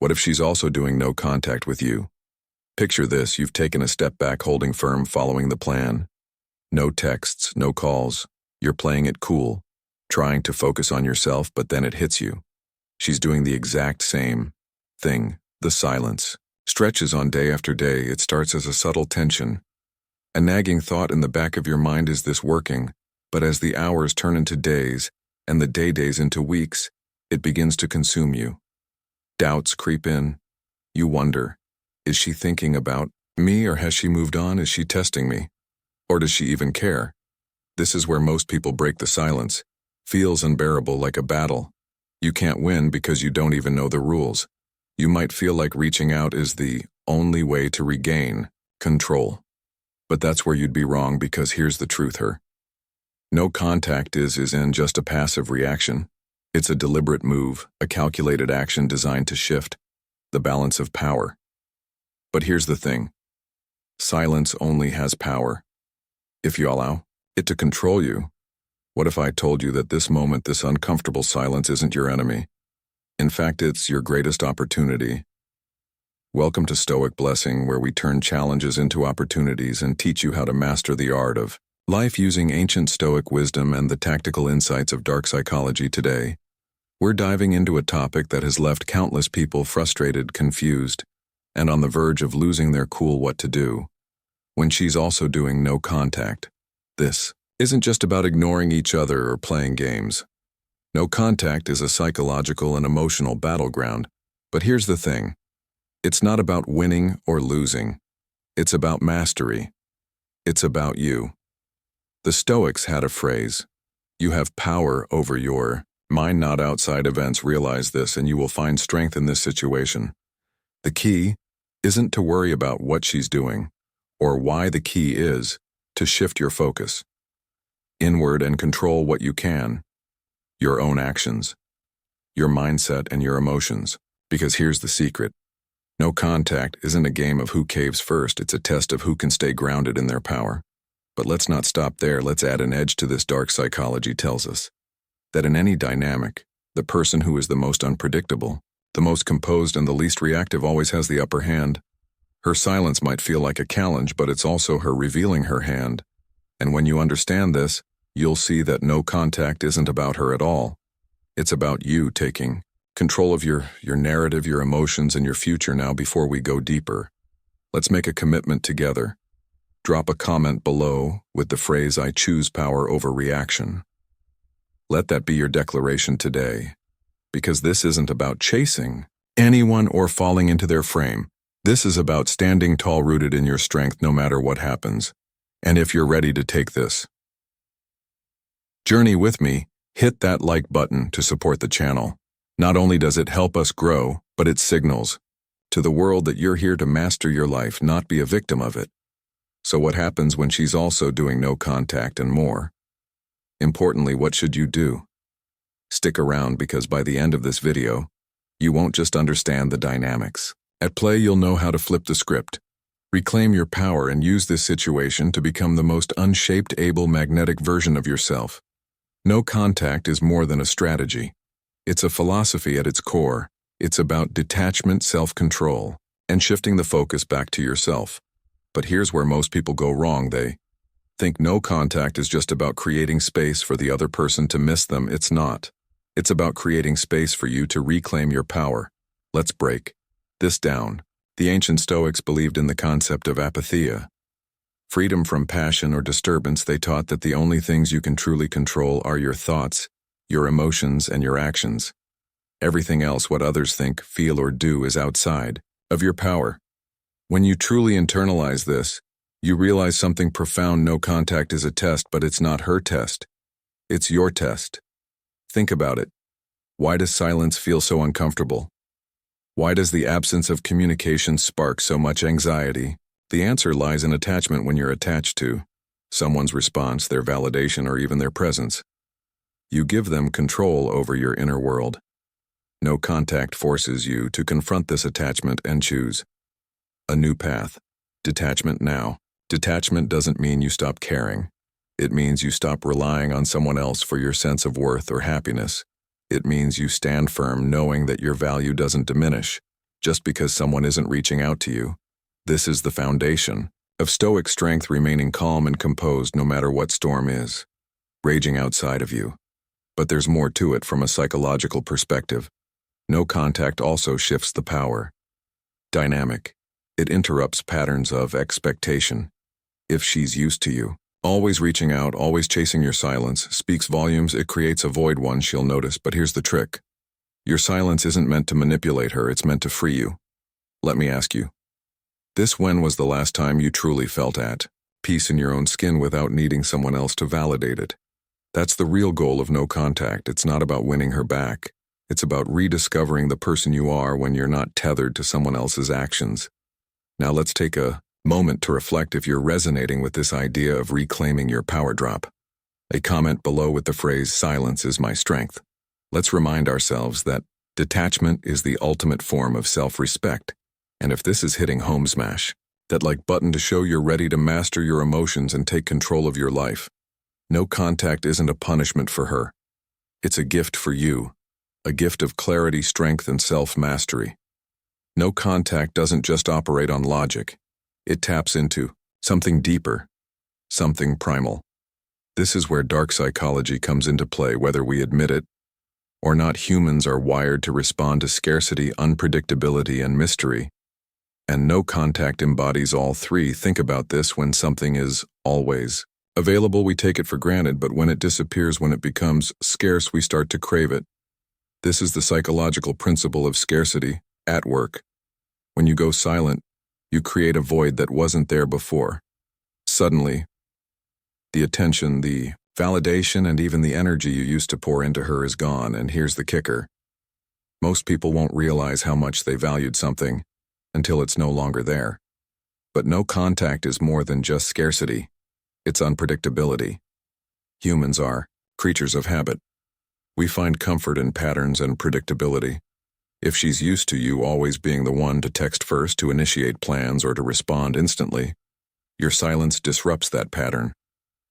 What if she's also doing no contact with you? Picture this, you've taken a step back holding firm, following the plan. No texts, no calls. You're playing it cool, trying to focus on yourself, but then it hits you. She's doing the exact same thing. The silence stretches on day after day. It starts as a subtle tension. A nagging thought in the back of your mind, is this working? But as the hours turn into days, and the days into weeks, it begins to consume you. Doubts creep in. You wonder, is she thinking about me, or has she moved on? Is she testing me? Or does she even care? This is where most people break the silence. Feels unbearable, like a battle. You can't win because you don't even know the rules. You might feel like reaching out is the only way to regain control. But that's where you'd be wrong, because here's the truth, no contact isn't just a passive reaction. It's a deliberate move, a calculated action designed to shift the balance of power. But here's the thing. Silence only has power if you allow it to control you. What if I told you that this moment, this uncomfortable silence, isn't your enemy? In fact, it's your greatest opportunity. Welcome to Stoic Blessing, where we turn challenges into opportunities and teach you how to master the art of life using ancient Stoic wisdom and the tactical insights of dark psychology. Today, we're diving into a topic that has left countless people frustrated, confused, and on the verge of losing their cool. What to do when she's also doing no contact. This isn't just about ignoring each other or playing games. No contact is a psychological and emotional battleground. But here's the thing. It's not about winning or losing. It's about mastery. It's about you. The Stoics had a phrase, you have power over your mind, not outside events. Realize this and you will find strength in this situation. The key isn't to worry about what she's doing or why. The key is to shift your focus inward and control what you can, your own actions, your mindset, and your emotions. Because here's the secret. No contact isn't a game of who caves first. It's a test of who can stay grounded in their power. But let's not stop there. Let's add an edge to this. Dark psychology tells us that in any dynamic, the person who is the most unpredictable, the most composed, and the least reactive always has the upper hand. Her silence might feel like a challenge, but it's also her revealing her hand. And when you understand this, you'll see that no contact isn't about her at all. It's about you taking control of your narrative, your emotions, and your future. Now, before we go deeper, let's make a commitment together. Drop a comment below with the phrase, I choose power over reaction. Let that be your declaration today, because this isn't about chasing anyone or falling into their frame. This is about standing tall, rooted in your strength, no matter what happens. And if you're ready to take this journey with me, hit that like button to support the channel. Not only does it help us grow, but it signals to the world that you're here to master your life, not be a victim of it. So what happens when she's also doing no contact and more? Importantly, what should you do? Stick around, because by the end of this video, you won't just understand the dynamics at play, you'll know how to flip the script, reclaim your power, and use this situation to become the most unshaped, able, magnetic version of yourself. No contact is more than a strategy. It's a philosophy at its core. It's about detachment, self-control, and shifting the focus back to yourself. But here's where most people go wrong. They think no contact is just about creating space for the other person to miss them. It's not. It's about creating space for you to reclaim your power. Let's break this down. The ancient Stoics believed in the concept of apatheia, freedom from passion or disturbance. They taught that the only things you can truly control are your thoughts, your emotions, and your actions. Everything else, what others think, feel, or do, is outside of your power. When you truly internalize this, you realize something profound. No contact is a test, but it's not her test. It's your test. Think about it. Why does silence feel so uncomfortable? Why does the absence of communication spark so much anxiety? The answer lies in attachment. When you're attached to someone's response, their validation, or even their presence, you give them control over your inner world. No contact forces you to confront this attachment and choose a new path. Detachment now. Detachment doesn't mean you stop caring. It means you stop relying on someone else for your sense of worth or happiness. It means you stand firm, knowing that your value doesn't diminish just because someone isn't reaching out to you. This is the foundation of Stoic strength, remaining calm and composed no matter what storm is raging outside of you. But there's more to it from a psychological perspective. No contact also shifts the power dynamic. It interrupts patterns of expectation. If she's used to you, always reaching out, always chasing your silence, speaks volumes. It creates a void one she'll notice, but here's the trick. Your silence isn't meant to manipulate her, it's meant to free you. Let me ask you, when was the last time you truly felt at peace in your own skin without needing someone else to validate it? That's the real goal of no contact. It's not about winning her back. It's about rediscovering the person you are when you're not tethered to someone else's actions. Now let's take a moment to reflect if you're resonating with this idea of reclaiming your power drop. A comment below with the phrase, "Silence is my strength." Let's remind ourselves that detachment is the ultimate form of self-respect. And if this is hitting home, smash that like button to show you're ready to master your emotions and take control of your life. No contact isn't a punishment for her. It's a gift for you, a gift of clarity, strength, and self-mastery. No contact doesn't just operate on logic. It taps into something deeper, something primal. This is where dark psychology comes into play, whether we admit it or not. Humans are wired to respond to scarcity, unpredictability, and mystery. And no contact embodies all three. Think about this: when something is always available, we take it for granted, but when it disappears, when it becomes scarce, we start to crave it. This is the psychological principle of scarcity at work. When you go silent, you create a void that wasn't there before. Suddenly, the attention, the validation, and even the energy you used to pour into her is gone. And here's the kicker. Most people won't realize how much they valued something until it's no longer there. But no contact is more than just scarcity. It's unpredictability. Humans are creatures of habit. We find comfort in patterns and predictability. If she's used to you always being the one to text first, to initiate plans, or to respond instantly, your silence disrupts that pattern.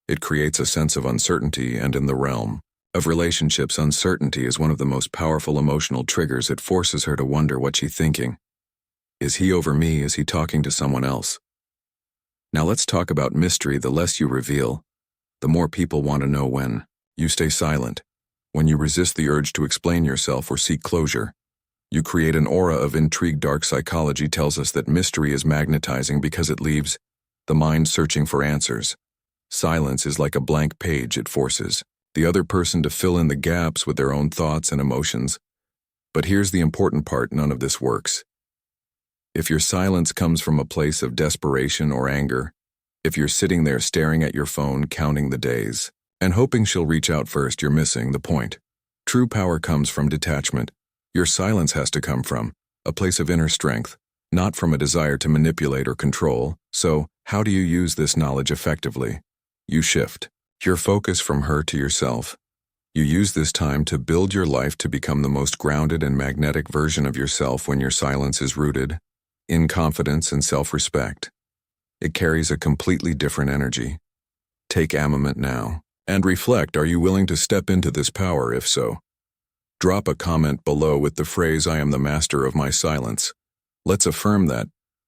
It creates a sense of uncertainty, and in the realm of relationships, uncertainty is one of the most powerful emotional triggers. It forces her to wonder what she's thinking. Is he over me? Is he talking to someone else? Now let's talk about mystery. The less you reveal, the more people want to know. When you stay silent, when you resist the urge to explain yourself or seek closure, you create an aura of intrigue. Dark psychology tells us that mystery is magnetizing because it leaves the mind searching for answers. Silence is like a blank page. It forces the other person to fill in the gaps with their own thoughts and emotions. But here's the important part: none of this works if your silence comes from a place of desperation or anger. If you're sitting there staring at your phone, counting the days, and hoping she'll reach out first, you're missing the point. True power comes from detachment. Your silence has to come from a place of inner strength, not from a desire to manipulate or control. So, how do you use this knowledge effectively? You shift your focus from her to yourself. You use this time to build your life, to become the most grounded and magnetic version of yourself. When your silence is rooted in confidence and self-respect, it carries a completely different energy. Take a moment now and reflect. Are you willing to step into this power? If so, drop a comment below with the phrase, "I am the master of my silence." Let's affirm that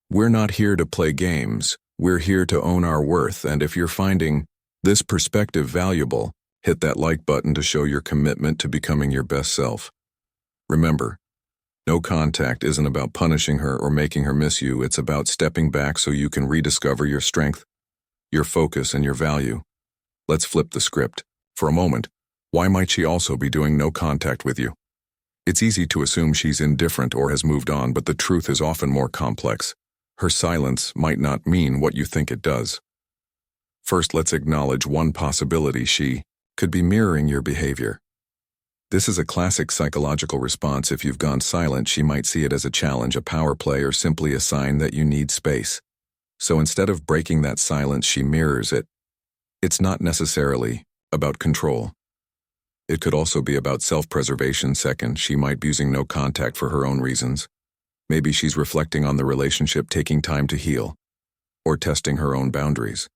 we're not here to play games. We're here to own our worth. And if you're finding this perspective valuable, hit that like button to show your commitment to becoming your best self. Remember, no contact isn't about punishing her or making her miss you. It's about stepping back so you can rediscover your strength, your focus, and your value. Let's flip the script. For a moment, why might she also be doing no contact with you? It's easy to assume she's indifferent or has moved on, but the truth is often more complex. Her silence might not mean what you think it does. First, let's acknowledge one possibility: she could be mirroring your behavior. This is a classic psychological response. If you've gone silent, she might see it as a challenge, a power play, or simply a sign that you need space. So instead of breaking that silence, she mirrors it. It's not necessarily about control. It could also be about self-preservation. Second, she might be using no contact for her own reasons. Maybe she's reflecting on the relationship, taking time to heal, or testing her own boundaries.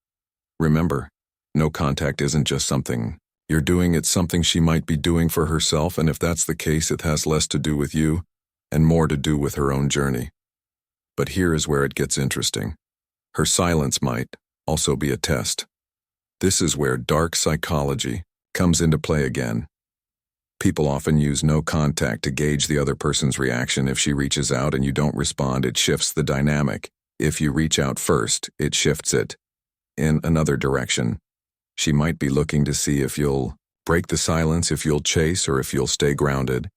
Remember, no contact isn't just something you're doing, it's something she might be doing for herself, and if that's the case, it has less to do with you and more to do with her own journey. But here is where it gets interesting. Her silence might also be a test. This is where dark psychology comes into play again. People often use no contact to gauge the other person's reaction. If she reaches out and you don't respond, it shifts the dynamic. If you reach out first, it shifts it in another direction. She might be looking to see if you'll break the silence, if you'll chase, or if you'll stay grounded.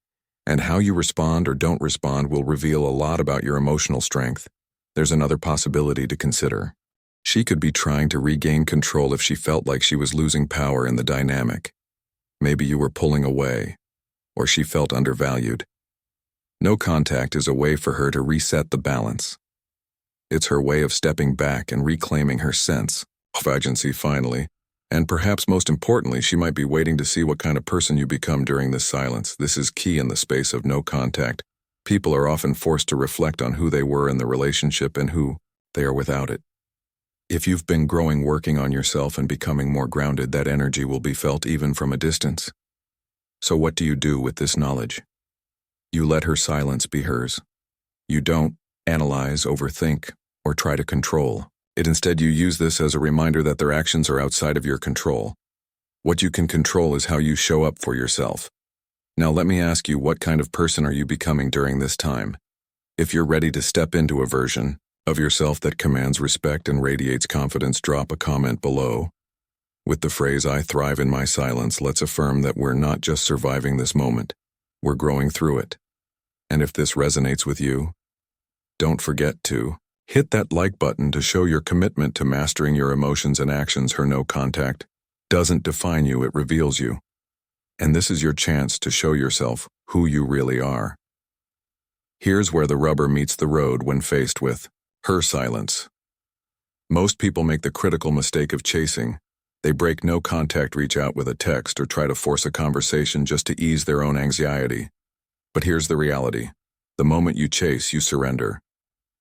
And how you respond or don't respond will reveal a lot about your emotional strength. There's another possibility to consider. She could be trying to regain control if she felt like she was losing power in the dynamic. Maybe you were pulling away, or she felt undervalued. No contact is a way for her to reset the balance. It's her way of stepping back and reclaiming her sense of agency finally. And perhaps most importantly, she might be waiting to see what kind of person you become during this silence. This is key in the space of no contact. People are often forced to reflect on who they were in the relationship and who they are without it. If you've been growing, working on yourself and becoming more grounded, that energy will be felt even from a distance. So what do you do with this knowledge? You let her silence be hers. You don't analyze, overthink, or try to control. Instead, you use this as a reminder that their actions are outside of your control. What you can control is how you show up for yourself. Now let me ask you, what kind of person are you becoming during this time? If you're ready to step into a version of yourself that commands respect and radiates confidence, drop a comment below. With the phrase, "I thrive in my silence," let's affirm that we're not just surviving this moment, we're growing through it. And if this resonates with you, don't forget to hit that like button to show your commitment to mastering your emotions and actions. Her no contact doesn't define you, it reveals you. And this is your chance to show yourself who you really are. Here's where the rubber meets the road when faced with her silence. Most people make the critical mistake of chasing. They break no contact, reach out with a text, or try to force a conversation just to ease their own anxiety. But here's the reality. The moment you chase, you surrender.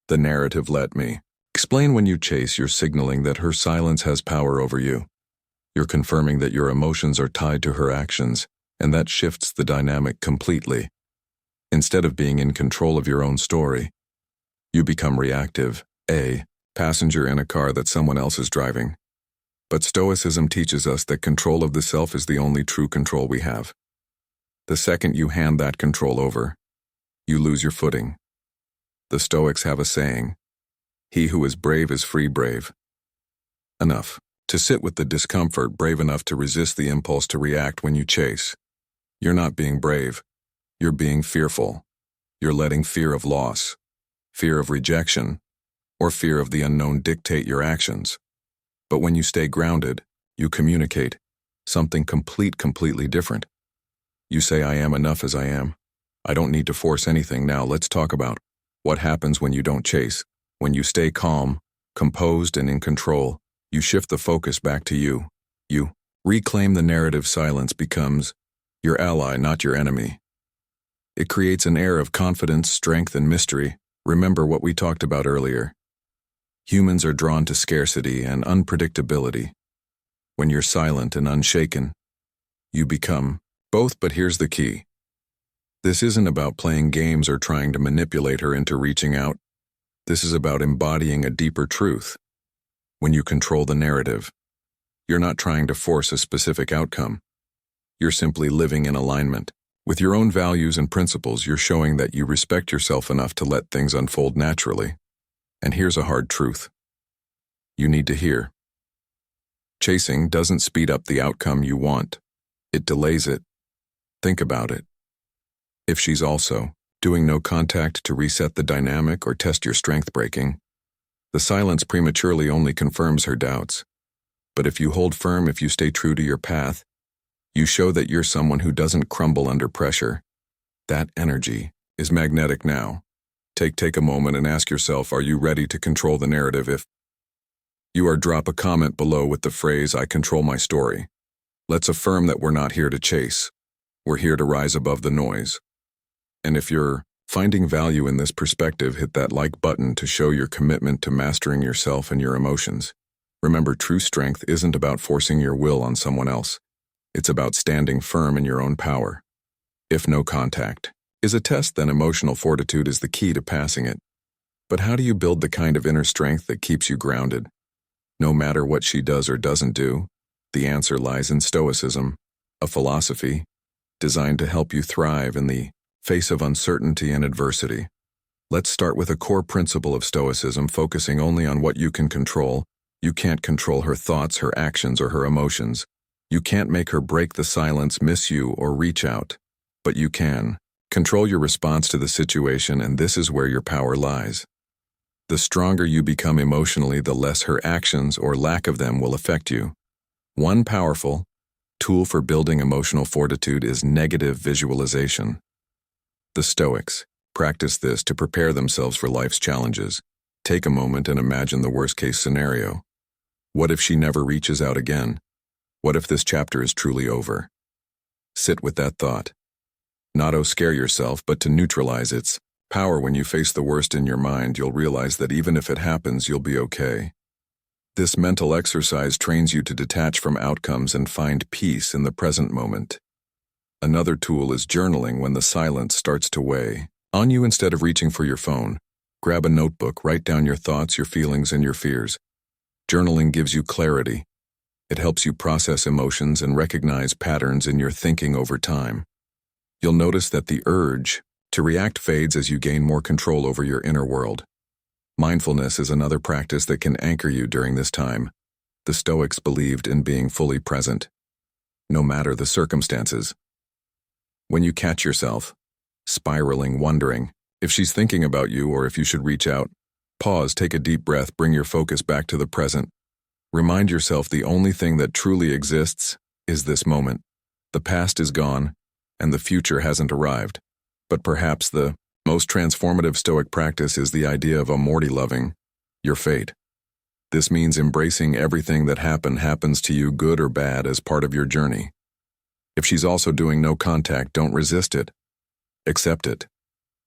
The narrative, let me explain. When you chase, you're signaling that her silence has power over you. You're confirming that your emotions are tied to her actions, and that shifts the dynamic completely. Instead of being in control of your own story, you become reactive, a passenger in a car that someone else is driving. But Stoicism teaches us that control of the self is the only true control we have. The second you hand that control over, you lose your footing. The Stoics have a saying, "He who is brave is free brave." Enough to sit with the discomfort, brave enough to resist the impulse to react when you chase. You're not being brave, you're being fearful. You're letting fear of loss, fear of rejection, or fear of the unknown dictate your actions. But when you stay grounded, you communicate something completely different. You say, "I am enough as I am. I don't need to force anything." Now let's talk about what happens when you don't chase. When you stay calm, composed, and in control, you shift the focus back to you. You reclaim the narrative. Silence becomes your ally, not your enemy. It creates an air of confidence, strength, and mystery. Remember what we talked about earlier. Humans are drawn to scarcity and unpredictability. When you're silent and unshaken, you become both. But here's the key. This isn't about playing games or trying to manipulate her into reaching out. This is about embodying a deeper truth. When you control the narrative, you're not trying to force a specific outcome. You're simply living in alignment with your own values and principles. You're showing that you respect yourself enough to let things unfold naturally. And here's a hard truth you need to hear. Chasing doesn't speed up the outcome you want. It delays it. Think about it. If she's also doing no contact to reset the dynamic or test your strength breaking, the silence prematurely only confirms her doubts. But if you hold firm, if you stay true to your path, you show that you're someone who doesn't crumble under pressure. That energy is magnetic now. Take a moment and ask yourself, are you ready to control the narrative? If you are, drop a comment below with the phrase, "I control my story." Let's affirm that we're not here to chase. We're here to rise above the noise. And if you're finding value in this perspective, hit that like button to show your commitment to mastering yourself and your emotions. Remember, true strength isn't about forcing your will on someone else. It's about standing firm in your own power. If no contact is a test, then emotional fortitude is the key to passing it. But how do you build the kind of inner strength that keeps you grounded? No matter what she does or doesn't do, the answer lies in Stoicism, a philosophy designed to help you thrive in the face of uncertainty and adversity. Let's start with a core principle of Stoicism, focusing only on what you can control. You can't control her thoughts, her actions, or her emotions. You can't make her break the silence, miss you, or reach out. But you can control your response to the situation, and this is where your power lies. The stronger you become emotionally, the less her actions or lack of them will affect you. One powerful tool for building emotional fortitude is negative visualization. The Stoics practice this to prepare themselves for life's challenges. Take a moment and imagine the worst-case scenario. What if she never reaches out again? What if this chapter is truly over? Sit with that thought. Not to scare yourself, but to neutralize its power. When you face the worst in your mind, you'll realize that even if it happens, you'll be okay. This mental exercise trains you to detach from outcomes and find peace in the present moment. Another tool is journaling. When the silence starts to weigh on you, instead of reaching for your phone, grab a notebook, write down your thoughts, your feelings, and your fears. Journaling gives you clarity. It helps you process emotions and recognize patterns in your thinking over time. You'll notice that the urge to react fades as you gain more control over your inner world. Mindfulness is another practice that can anchor you during this time. The Stoics believed in being fully present, no matter the circumstances. When you catch yourself spiraling, wondering if she's thinking about you or if you should reach out, pause, take a deep breath, bring your focus back to the present. Remind yourself the only thing that truly exists is this moment. The past is gone, and the future hasn't arrived. But perhaps the most transformative Stoic practice is the idea of loving your fate. This means embracing everything that happens to you, good or bad, as part of your journey. If she's also doing no contact, don't resist it. Accept it.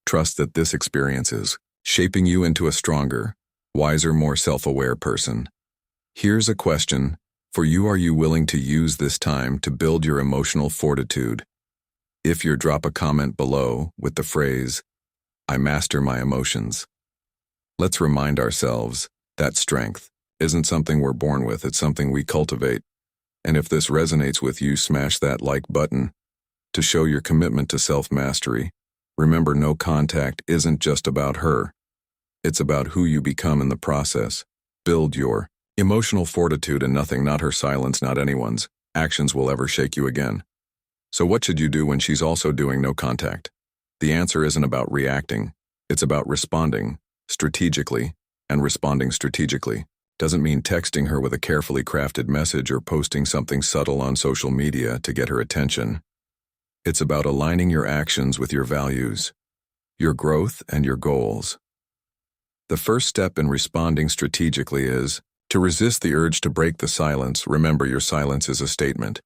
Trust that this experience is shaping you into a stronger, wiser, more self-aware person. Here's a question for you. Are you willing to use this time to build your emotional fortitude? If you drop a comment below with the phrase, "I master my emotions." Let's remind ourselves that strength isn't something we're born with, it's something we cultivate. And if this resonates with you, smash that like button to show your commitment to self-mastery. Remember, no contact isn't just about her. It's about who you become in the process. Build your emotional fortitude, and nothing, not her silence, not anyone's actions, will ever shake you again. So what should you do when she's also doing no contact? The answer isn't about reacting. It's about responding strategically. And responding strategically doesn't mean texting her with a carefully crafted message or posting something subtle on social media to get her attention. It's about aligning your actions with your values, your growth, and your goals. The first step in responding strategically is to resist the urge to break the silence. Remember, your silence is a statement.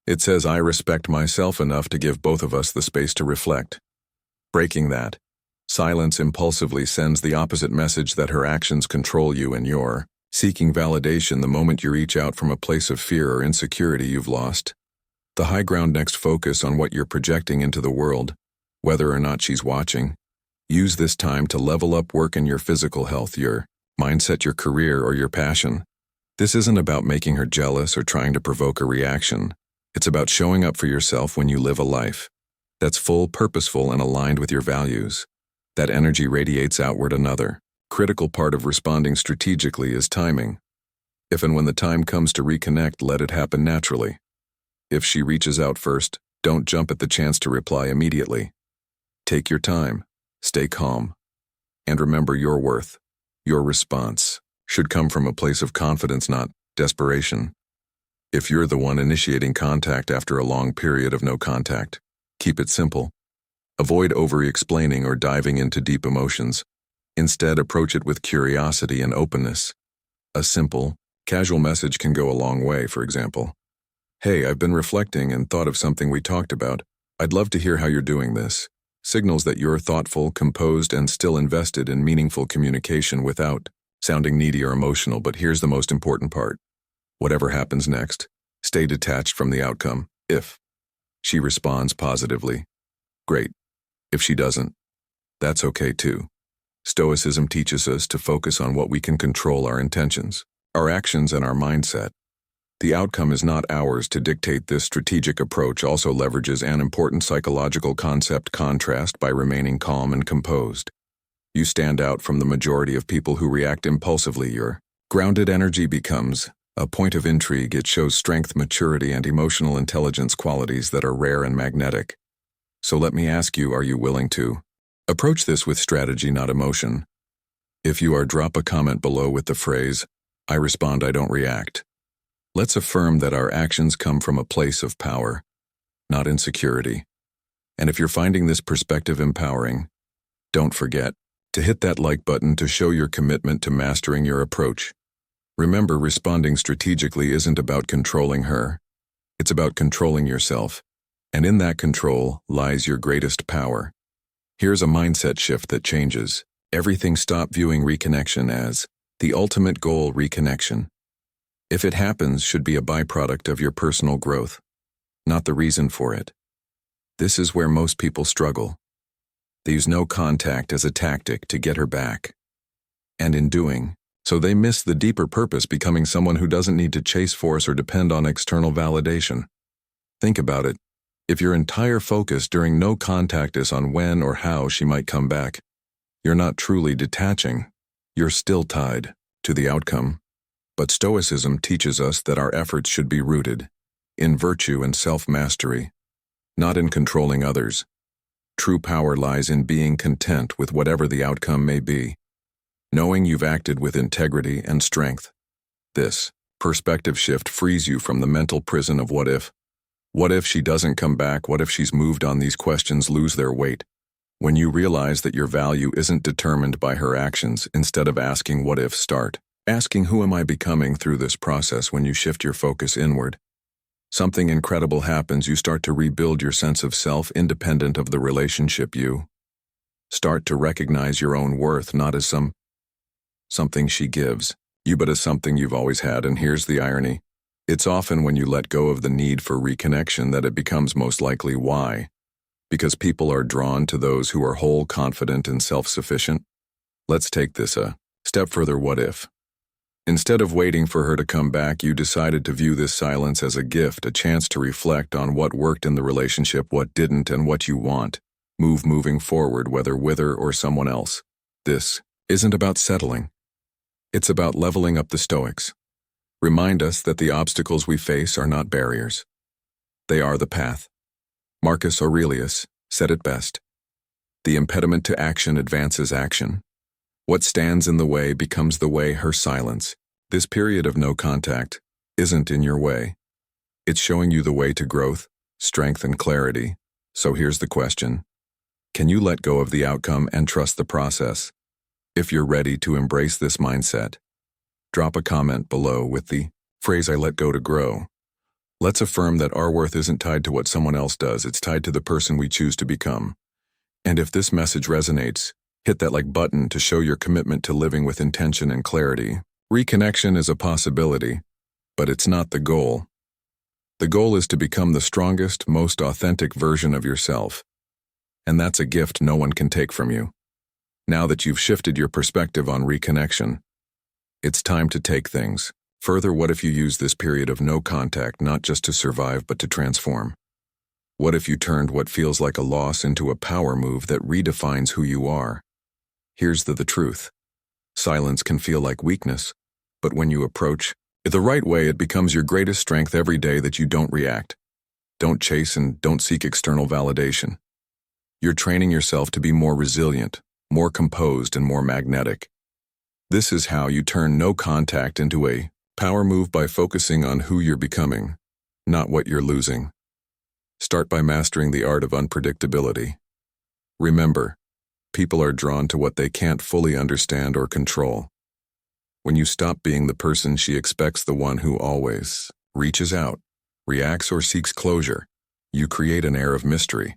It says, "I respect myself enough to give both of us the space to reflect." Breaking that silence impulsively sends the opposite message, that her actions control you and you're seeking validation. The moment you reach out from a place of fear or insecurity, you've lost the high ground. Next, focus on what you're projecting into the world, whether or not she's watching. Use this time to level up, work in your physical health, your mindset, your career, or your passion. This isn't about making her jealous or trying to provoke a reaction. It's about showing up for yourself when you live a life that's full, purposeful, and aligned with your values. That energy radiates outward. Another critical part of responding strategically is timing. If and when the time comes to reconnect, let it happen naturally. If she reaches out first, don't jump at the chance to reply immediately. Take your time, stay calm, and remember your worth. Your response should come from a place of confidence, not desperation. If you're the one initiating contact after a long period of no contact, keep it simple. Avoid over-explaining or diving into deep emotions. Instead, approach it with curiosity and openness. A simple, casual message can go a long way. For example, "Hey, I've been reflecting and thought of something we talked about. I'd love to hear how you're doing this." Signals that you're thoughtful, composed, and still invested in meaningful communication without sounding needy or emotional. But here's the most important part. Whatever happens next, stay detached from the outcome. If she responds positively, great. If she doesn't, that's okay too. Stoicism teaches us to focus on what we can control: our intentions, our actions, and our mindset. The outcome is not ours to dictate. This strategic approach also leverages an important psychological concept: contrast. By remaining calm and composed, you stand out from the majority of people who react impulsively. Your grounded energy becomes a point of intrigue. It shows strength, maturity, and emotional intelligence, qualities that are rare and magnetic. So let me ask you, are you willing to approach this with strategy, not emotion? If you are, drop a comment below with the phrase, "I respond, I don't react." Let's affirm that our actions come from a place of power, not insecurity. And if you're finding this perspective empowering, don't forget to hit that like button to show your commitment to mastering your approach. Remember, responding strategically isn't about controlling her. It's about controlling yourself. And in that control lies your greatest power. Here's a mindset shift that changes everything. Stop viewing reconnection as the ultimate goal. Reconnection, if it happens, should be a byproduct of your personal growth, not the reason for it. This is where most people struggle. They use no contact as a tactic to get her back. And in doing so, they miss the deeper purpose: becoming someone who doesn't need to chase, force, or depend on external validation. Think about it. If your entire focus during no contact is on when or how she might come back, you're not truly detaching. You're still tied to the outcome. But Stoicism teaches us that our efforts should be rooted in virtue and self-mastery, not in controlling others. True power lies in being content with whatever the outcome may be, knowing you've acted with integrity and strength. This perspective shift frees you from the mental prison of what if. What if she doesn't come back? What if she's moved on? These questions lose their weight when you realize that your value isn't determined by her actions. Instead of asking what if, start asking, who am I becoming through this process? When you shift your focus inward, something incredible happens. You start to rebuild your sense of self, independent of the relationship. You start to recognize your own worth, not as something she gives you, but as something you've always had. And here's the irony. It's often when you let go of the need for reconnection that it becomes most likely. Why? Because people are drawn to those who are whole, confident, and self-sufficient. Let's take this a step further. What if, instead of waiting for her to come back, you decided to view this silence as a gift, a chance to reflect on what worked in the relationship, what didn't, and what you want moving forward, whether with her or someone else? This isn't about settling. It's about leveling up. The Stoics remind us that the obstacles we face are not barriers. They are the path. Marcus Aurelius said it best: the impediment to action advances action. What stands in the way becomes the way. Her silence, this period of no contact, isn't in your way. It's showing you the way to growth, strength, and clarity. So here's the question: can you let go of the outcome and trust the process? If you're ready to embrace this mindset, drop a comment below with the phrase, "I let go to grow." Let's affirm that our worth isn't tied to what someone else does. It's tied to the person we choose to become. And if this message resonates, hit that like button to show your commitment to living with intention and clarity. Reconnection is a possibility, but it's not the goal. The goal is to become the strongest, most authentic version of yourself. And that's a gift no one can take from you. Now that you've shifted your perspective on reconnection, it's time to take things further. What if you use this period of no contact not just to survive but to transform? What if you turned what feels like a loss into a power move that redefines who you are? Here's the truth. Silence can feel like weakness, but when you approach it the right way, it becomes your greatest strength. Every day that you don't react, don't chase, and don't seek external validation, you're training yourself to be more resilient, more composed, and more magnetic. This is how you turn no contact into a power move, by focusing on who you're becoming, not what you're losing. Start by mastering the art of unpredictability. Remember, people are drawn to what they can't fully understand or control. When you stop being the person she expects, the one who always reaches out, reacts, or seeks closure, you create an air of mystery.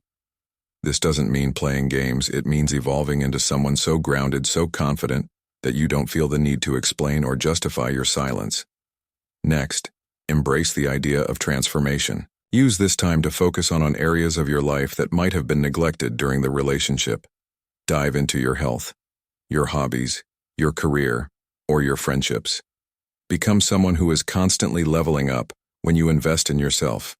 This doesn't mean playing games. It means evolving into someone so grounded, so confident, that you don't feel the need to explain or justify your silence. Next, embrace the idea of transformation. Use this time to focus on areas of your life that might have been neglected during the relationship. Dive into your health, your hobbies, your career, or your friendships. Become someone who is constantly leveling up when you invest in yourself.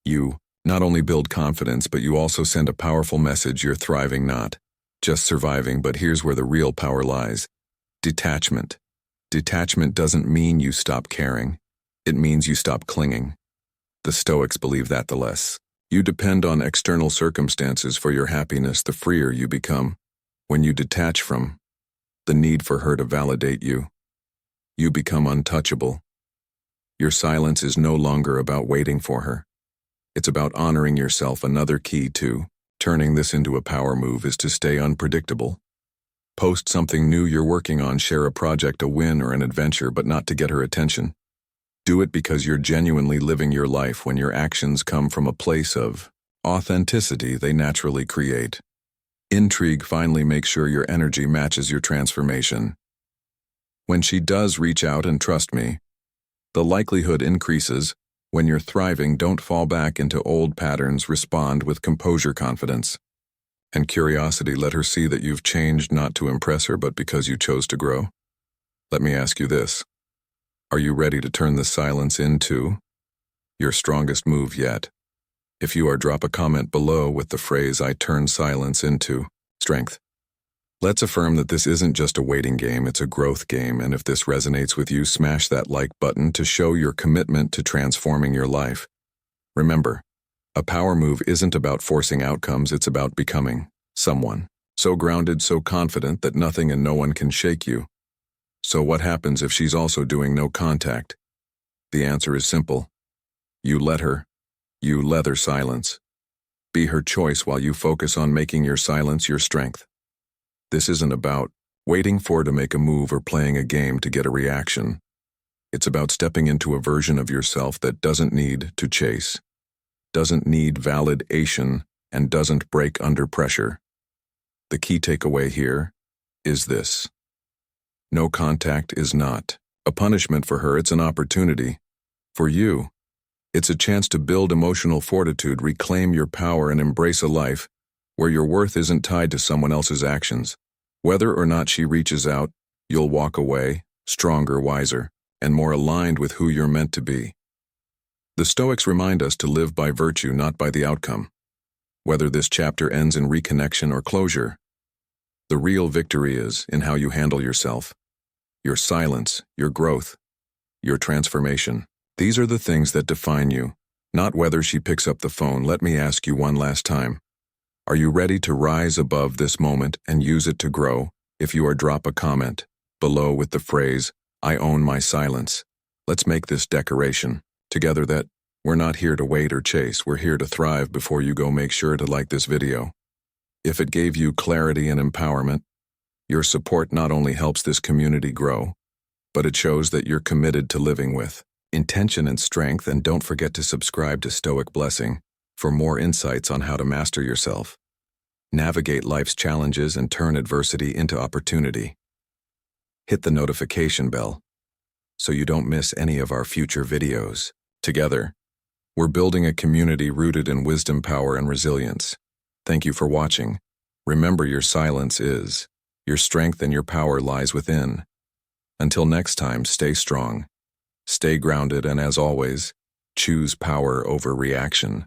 You not only build confidence, but you also send a powerful message you're thriving, not just surviving. But here's where the real power lies. Detachment. Detachment doesn't mean you stop caring. It means you stop clinging. The Stoics believe that the less you depend on external circumstances for your happiness, the freer you become. When you detach from the need for her to validate you, you become untouchable. Your silence is no longer about waiting for her. It's about honoring yourself. Another key to turning this into a power move is to stay unpredictable. Post something new you're working on, share a project, a win, or an adventure, but not to get her attention. Do it because you're genuinely living your life. When your actions come from a place of authenticity, they naturally create intrigue. Finally, make sure your energy matches your transformation. When she does reach out, and trust me, the likelihood increases. When you're thriving, don't fall back into old patterns. Respond with composure, confidence, and curiosity. Let her see that you've changed, not to impress her, but because you chose to grow. Let me ask you this. Are you ready to turn the silence into your strongest move yet? If you are, drop a comment below with the phrase, "I turn silence into strength." Let's affirm that this isn't just a waiting game, it's a growth game. And if this resonates with you, smash that like button to show your commitment to transforming your life. Remember, a power move isn't about forcing outcomes, it's about becoming someone so grounded, so confident that nothing and no one can shake you. So what happens if she's also doing no contact? The answer is simple. You let her. You let her silence. Be her choice while you focus on making your silence your strength. This isn't about waiting for her to make a move or playing a game to get a reaction. It's about stepping into a version of yourself that doesn't need to chase, doesn't need validation, and doesn't break under pressure. The key takeaway here is this. No contact is not a punishment for her, it's an opportunity. For you, it's a chance to build emotional fortitude, reclaim your power, and embrace a life where your worth isn't tied to someone else's actions. Whether or not she reaches out, you'll walk away stronger, wiser, and more aligned with who you're meant to be. The Stoics remind us to live by virtue, not by the outcome. Whether this chapter ends in reconnection or closure, the real victory is in how you handle yourself, your silence, your growth, your transformation. These are the things that define you, not whether she picks up the phone. Let me ask you one last time. Are you ready to rise above this moment and use it to grow? If you are, drop a comment below with the phrase, "I own my silence." Let's make this declaration together that we're not here to wait or chase, we're here to thrive. Before you go, make sure to like this video. If it gave you clarity and empowerment, your support not only helps this community grow, but it shows that you're committed to living with intention and strength. And don't forget to subscribe to Stoic Blessing for more insights on how to master yourself, navigate life's challenges, and turn adversity into opportunity. Hit the notification bell so you don't miss any of our future videos. Together, we're building a community rooted in wisdom, power, and resilience. Thank you for watching. Remember, your silence is your strength and your power lies within. Until next time, stay strong, stay grounded, and as always, choose power over reaction.